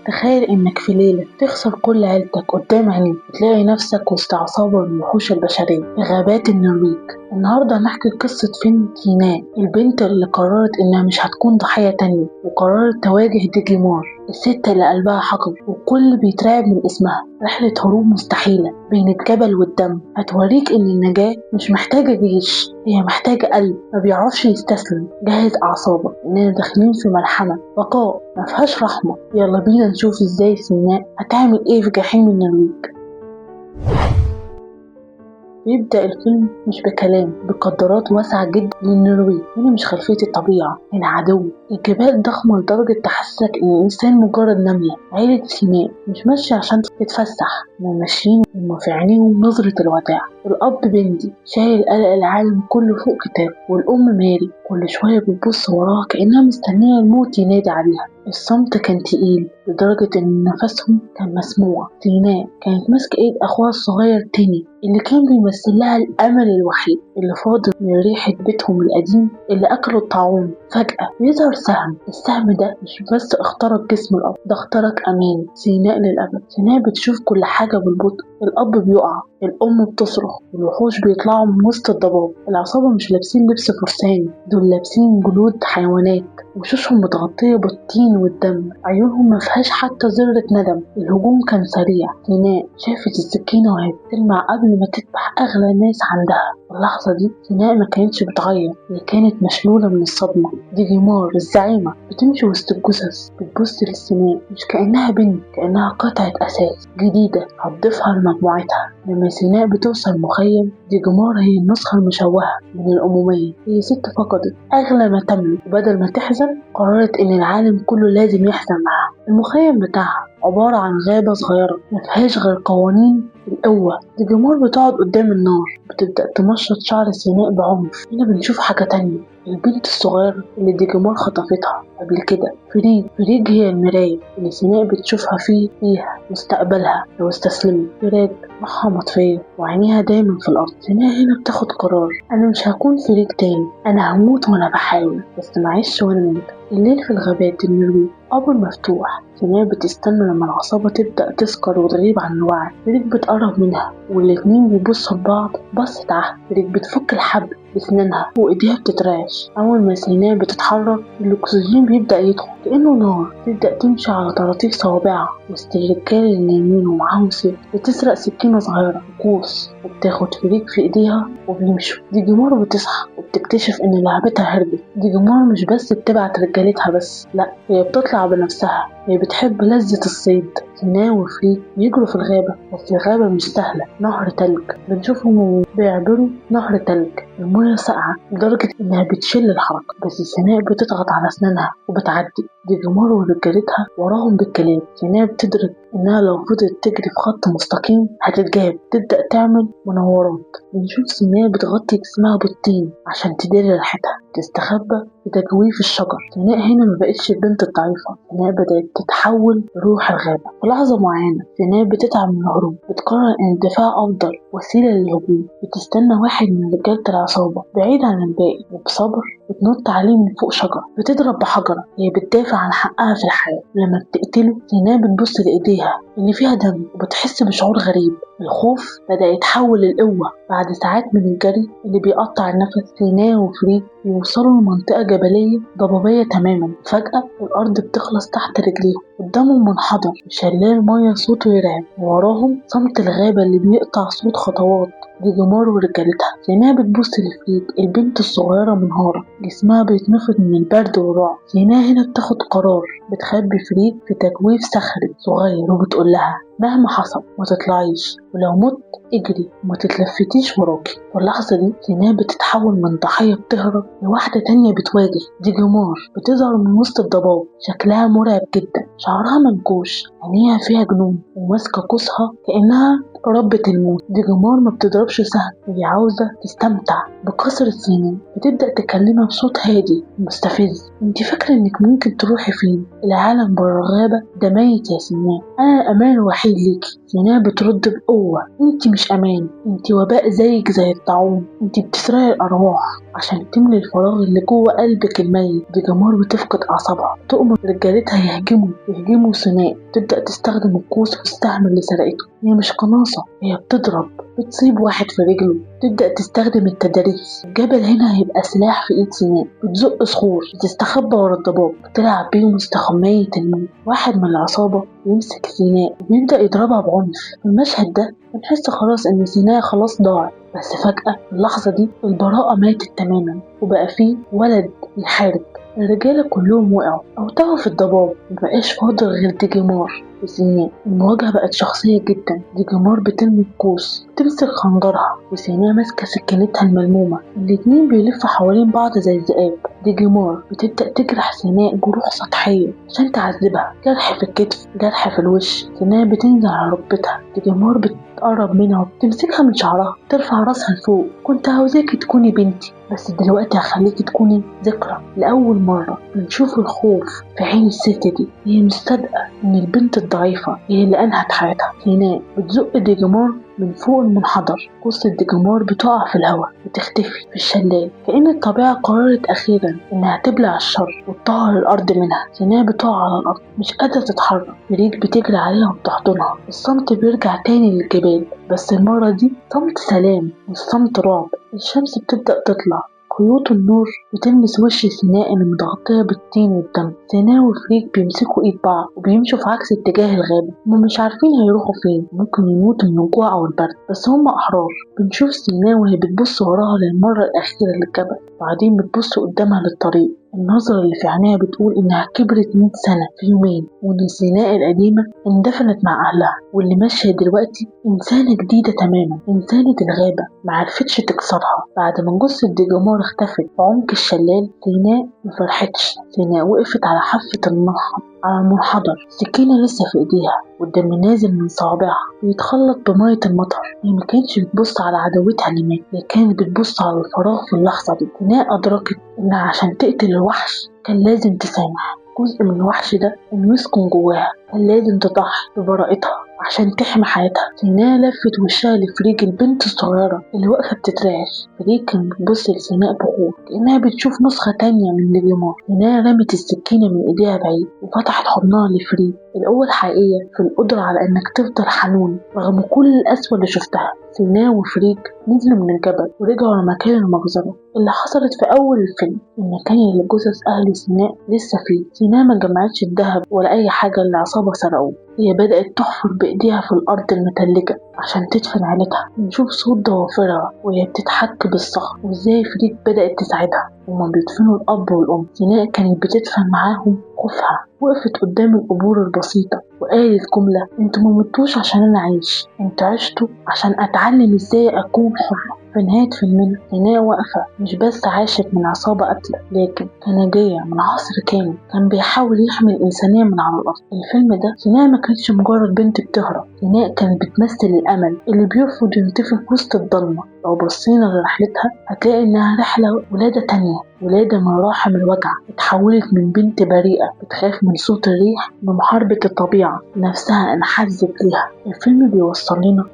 تخيل إنك في ليلة تخسر كل عيلتك قدام عينيك، تلاقي نفسك وسط عصابة من الوحوش البشرية في غابات النرويج. النهاردة هنحكي قصة فين سيناء، البنت اللي قررت إنها مش هتكون ضحية تانية، وقررت تواجه ديجيمار، الست اللي قلبها حجر وكل بيترعب من اسمها. رحلة هروب مستحيلة بين الجبل والدم هتوريك إن النجاة مش محتاجة جيش، هي محتاجة قلب ما بيعرفش يستسلم. جهز أعصابك إننا داخلين في ملحمة بقاء مفيهاش رحمة. يلا بينا نشوف إزاي سيناء هتعمل إيه في جحيم النرويج. بيبدأ الفيلم مش بكلام، بقدرات واسعة جدا للنرويج. هنا مش خلفية الطبيعة، هنا عدو. الجبال ضخمة لدرجة تحسسك إن الإنسان مجرد نملة. عيلة سيناء مش ماشية عشان تتفسح، هما ماشيين هما في عينيهم نظرة الوداع. الأب بندي شايل قلق العالم كله فوق كتافه، والأم ماري كل شوية بتبص وراها كأنها مستنية الموت ينادي عليها. الصمت كان تقيل لدرجة إن نفسهم كان مسموع. سيناء كانت ماسكة إيد أخوها الصغير تيني اللي كان بيمثل لها الأمل الوحيد اللي فاضل من ريحة بيتهم القديم اللي أكلوا الطاعون. فجأة بيظهر سهم. السهم ده مش بس اخترق جسم الأب، ده اخترق أمان سيناء للأبد. سيناء بتشوف كل حاجة بالبطء، الأب بيقع، الأم بتصرخ، والوحوش بيطلعوا من وسط الضباب. العصابة مش لابسين لبس فرساني، دول لابسين جلود حيوانات، وشوشهم متغطية بالطين والدم، عيونهم مفيهاش حتى ذرة ندم. الهجوم كان سريع. سيناء شافت السكينة وهي بتلمع قبل ما تذبح أغلى ناس عندها. اللحظة دي سيناء ما كانتش بتغير، هي كانت مشلولة من الصدمة. ديجيمار الزعيمة بتمشي وسط الجثث، بتبص للسيناء مش كأنها بنت، كأنها قطعة أساس جديدة هتضيفها لمجموعتها. لما سيناء بتوصل مخيم، ديجيمار هي النسخة المشوهة من الأمومية. هي ست فقدت أغلى ما تملك، وبدل ما تحزن قررت إن العالم كله لازم يحزن معاها. المخيم بتاعها عبارة عن غابة صغيرة مفيهاش غير قوانين القوة. ديجيمار بتقعد قدام النار، بتبدأ تمشط شعر سيناء بعنف. هنا بنشوف حاجة تانية، البنت الصغيرة اللي ديجيمار خطفتها قبل كده. فريج هي المراية اللي سيناء بتشوفها فيها مستقبلها لو استسلمت. فريج روحها مطفية وعينيها دايما في الأرض. سيناء هنا بتاخد قرار، أنا مش هكون فريج تاني، أنا هموت وأنا بحاول، بس معيش وأنا ميتة. الليل في الغابات النرويج قبر مفتوح. سيناء بتستنى لما العصابة تبدأ تسكر وتغيب عن الوعي. فريج بتقرب منها والاتنين بيبصوا لبعض بصة عهد. فريج بتفك الحبل بسنانها وإيديها بتترعش. أول ما سيناء بتتحرك الأكسجين بيبدأ يدخل كأنه نار، تبدأ تمشي على طراطيف صوابعها وسط الرجالة اللي نايمين ومعاهم سيف. بتسرق سكينة صغيرة وقوس وبتاخد فريج في إيديها وبيمشوا. ديجيمار بتصحى وبتكتشف إن لعبتها هربت. ديجيمار مش بس بتبعت رجالتها بس، لأ، هي بتطلع بنفسها. هي بتحب لذة الصيد. سيناء وفريج بيجروا في الغابة، بس الغابة مش سهلة، نهر تلج. بنشوفهم بيعبروا نهر تلج، المياه ساقعة لدرجة إنها بتشل الحركة، بس سيناء بتضغط على أسنانها وبتعدي. ديجيمار ورجالتها وراهم بالكلاب. سيناء بتدرك إنها لو فضلت تجري في خط مستقيم هتتجاب، تبدأ تعمل مناورات. بنشوف سيناء بتغطي جسمها بالطين عشان تدير ريحتها، تستخبى في تجويف الشجر. سيناء هنا ما بقتش البنت الضعيفة، سيناء بدأت تتحول لروح الغابة. في لحظة معينة سيناء بتتعب من الهروب، بتقرر إن الدفاع أفضل وسيلة للهجوم. بتستنى واحد من رجالة العصابة بعيد عن الباقي، وبصبر بتنط عليه من فوق شجرة، بتضرب بحجرة. هي بتدافع عن حقها في الحياة. لما بتقتله سيناء بتبص لإيديها اللي فيها دم وبتحس بشعور غريب. الخوف بدأ يتحول للقوة. بعد ساعات من الجري اللي بيقطع النفس، سيناء وفريج يوصلوا لمنطقة جبلية ضبابية تماما. فجأة الأرض بتخلص تحت رجليهم، قدامهم منحدر شلال مية صوته يرعب، ووراهم صمت الغابة اللي بيقطع صوت خطوات ديجيمار ورجالتها. سيناء بتبص لفريج البنت الصغيرة منهارة، جسمها بيتنفض من البرد والرعب. سيناء هنا بتاخد قرار، بتخبي فريج في تجويف صخري صغير وبتقول لها مهما حصل ما تطلعيش، ولو مت اجري وما تتلفتيش وراكي. في اللحظة دي سيناء بتتحول من ضحية بتهرب لواحدة تانية بتواجه ديجيمار. بتظهر من وسط الضباب، شكلها مرعب جدا، شعرها منكوش، عينيها فيها جنون، وماسكة قوسها كأنها ربة الموت. ديجيمار ما بتضربش سهل، هي عاوزة تستمتع بكسرة سيناء. بتبدأ تكلمها بصوت هادي مستفز، انت فاكرة انك ممكن تروحي فين؟ العالم برا الغابة ده ميت يا سيناء، انا الأمان الوحيد ليكي. سيناء بترد بقوة: انت مش امان، انت وباء زيك زي الطاعون، انت بتسرقي الارواح عشان تملي الفراغ اللي جوه قلبك الميت. ديجامار بتفقد اعصابها، تؤمر رجالتها يهجموا سيناء، تبدأ تستخدم القوس والسهم اللي سرقته. هي مش قناصة، هي بتضرب، بتصيب واحد في رجله، تبدأ تستخدم التدريس. الجبل هنا هيبقى سلاح في ايد سيناء، بتزق صخور، بتستخبى ورا الضباب، بتلعب بيهم مستخمية الموت. واحد من العصابة بيمسك سيناء وبيبدأ يضربها بعنف. في المشهد ده بنحس خلاص ان سيناء خلاص ضاعت، بس فجأة في اللحظة دي البراءة ماتت تماما، وبقى فيه ولد يحارب. الرجالة كلهم وقعوا أو تاهوا في الضباب، مبقاش فاضل غير ديجامار وسيناء. المواجهة بقت شخصية جدا. ديجامار بترمي القوس، بتمسك خنجرها، وسيناء ماسكة سكينتها الملمومة. الاتنين بيلفوا حوالين بعض زي الذئاب. ديجامار بتبدأ تجرح سيناء جروح سطحية عشان تعذبها، جرح في الكتف، جرح في الوش. سيناء بتنزل على ركبتها. ديجامار بتقرب منها وبتمسكها من شعرها، ترفع راسها لفوق: كنت عاوزاكي تكوني بنتي، بس دلوقتي هخليكي تكوني ذكرى. لأول مرة بنشوف الخوف في عين الست دي. هي مصدقة إن البنت الضعيفة هي اللي أنهت حياتها. سيناء بتزق ديجامار من فوق المنحدر. قصة ديجامار بتقع في الهواء وتختفي في الشلال، كأن الطبيعة قررت أخيرا إنها تبلع الشر وتطهر الأرض منها. سيناء بتقع على الأرض مش قادرة تتحرك. فريد بتجري عليها وبتحضنها. الصمت بيرجع تاني للجبال، بس المرة دي صمت سلام مش صمت رعب. الشمس بتبدأ تطلع، خيوط النور بتلمس وش سيناء اللي متغطية بالطين والدم. سيناء وفريك بيمسكوا ايد بعض وبيمشوا في عكس اتجاه الغابة. هما مش عارفين هيروحوا فين، ممكن يموتوا من الجوع او البرد، بس هما احرار. بنشوف سيناء وهي بتبص وراها للمرة الأخيرة للجبل، بعدين بتبص قدامها للطريق. النظرة اللي في عينيها بتقول إنها كبرت 100 سنة في يومين، وإن سيناء القديمة اندفنت مع أهلها، واللي ماشية دلوقتي إنسانة جديدة تماما، إنسانة الغابة معرفتش تكسرها. بعد ما جثة ديجامار اختفت في عمق الشلال، سيناء مفرحتش. سيناء وقفت على حافة المنحدر، سكينة لسه في ايديها والدم نازل من صوابعها بيتخلط بمية المطر. هي ما كانتش بتبص على عدوتها اللي مات، هي كانت بتبص على الفراغ في اللحظة دي. سيناء أدركت إنها عشان تقتل الوحش كان لازم تسامح. جزء من الوحش ده إنه يسكن جواها، كان لازم تضحي ببراءتها عشان تحمي حياتها. سيناء لفت وشها لفريج البنت الصغيرة اللي واقفة بتترعش. فريج كان بتبص لسيناء بخوف، كأنها بتشوف نسخة تانية من ديجامار. سيناء رمت السكينة من ايديها بعيد وفتحت حضنها لفريج. القوة الحقيقية في القدرة على انك تفضل حنون رغم كل القسوة اللي شفتها. سيناء وفريج نزلوا من الجبل ورجعوا لمكان المجزرة اللي حصلت في أول الفيلم، المكان اللي جثث أهل سيناء لسه فيه. سيناء ما جمعتش الذهب ولا أي حاجة اللي العصابة سرقوه، هي بدأت تحفر بإيديها في الأرض المتلجة عشان تدفن عيلتها. نشوف صوت ضوافرها وهي بتتحك بالصخر، وإزاي فريد بدأت تساعدها وهما بيدفنوا الأب والأم. سيناء كانت بتدفن معاهم خوفها، وقفت قدام القبور البسيطة وقالت جملة: انتوا ما متوش عشان أنا عايش، انتوا عشتوا عشان أتعلم إزاي أكون حرة. في نهاية فيلمنا سيناء واقفة مش بس عاشت من عصابة قتلة، لكن كنجية من عصر كامل كان بيحاول يحمي الإنسانية من على الأرض. الفيلم ده سيناء ما كانتش مجرد بنت بتهرب، سيناء كانت بتمثل الأمل اللي بيرفض ينطفي في وسط الضلمة. لو بصينا لرحلتها هتلاقي إنها رحلة ولادة تانية، ولادة مراحم الوجع، اتحولت من بنت بريئة بتخاف من صوت الريح بمحاربة الطبيعة نفسها انحازت ليها. الفيلم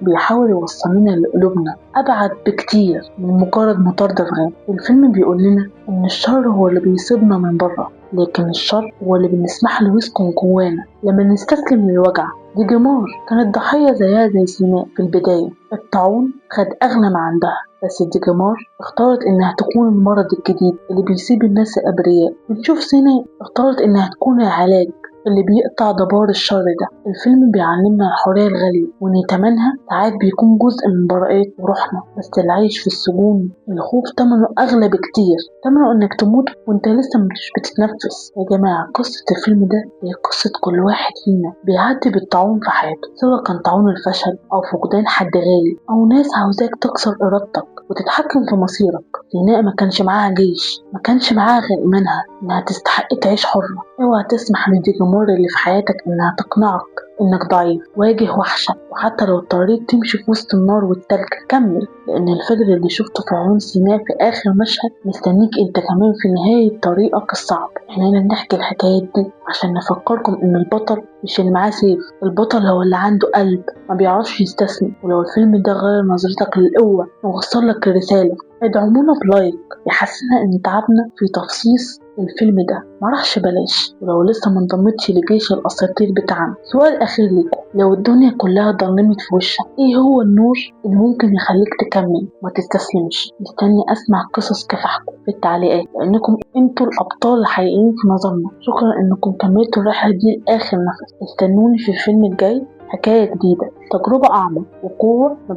بيحاول يوصل لنا لقلوبنا أبعد بكتير من مجرد مطاردة غاب. الفيلم بيقول لنا إن الشر هو اللي بيصيبنا من بره، لكن الشر هو اللي بنسمح له يسكن جوانا لما نستسلم للوجع. ديجامار كانت ضحية زيها زي سيناء في البداية. الطاعون خد أغلى ما عندها، بس ديجامار اختارت إنها تكون المرض الجديد اللي بيصيب الناس الأبرياء. بنشوف سيناء اختارت إنها تكون العلاج اللي بيقطع دبار الشر ده. الفيلم بيعلمنا الحرية الغالية، وإن تمنها ساعات بيكون جزء من براءة وروحنا. بس العيش في السجون الخوف تمنه أغلى بكتير، تمنه إنك تموت وإنت لسه مش بتتنفس. يا جماعة قصة الفيلم ده هي قصة كل واحد فينا بيعدي بالطاعون في حياته، سواء كان طاعون الفشل أو فقدان حد غالي أو ناس عاوزاك تكسر إرادتك وتتحكم في مصيرك. سيناء ما كانش معاها جيش، ما كانش معاها غير إيمانها إنها تستحق تعيش حرة. اوعى تسمح لديجامار اللي في حياتك إنها تقنعك إنك ضعيف. واجه وحشك، وحتى لو اضطريت تمشي في وسط النار والتلج كمل، لأن الفجر اللي شفته في عيون سيناء في آخر مشهد مستنيك أنت كمان في نهاية طريقك الصعب. إحنا هنا بنحكي الحكايات دي عشان نفكركم إن البطل مش اللي معاه سيف، البطل هو اللي عنده قلب ما بيعرفش يستسلم. ولو الفيلم ده غير نظرتك للقوة ووصل لك الرسالة، ادعمونا بلايك يحسنا إن تعبنا في تفصيص الفيلم ده ما راحش بلاش. ولو لسه ما انضمتش لجيش الأساطير بتاعنا، سؤال أخير ليكم: لو الدنيا كلها ضلمت في وشك، إيه هو النور اللي ممكن يخليك تكمل ما تستسلمش؟ مستني أسمع قصص كفاحكم في التعليقات، لأنكم انتوا الأبطال الحقيقيين في نظرنا. شكرا إنكم كملتوا الرحلة دي لآخر نفس. استنوني في الفيلم الجاي، حكاية جديدة، تجربة أعمق، وقوة ما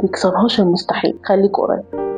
بيكسرهاش المستحيل. خليكوا قريب.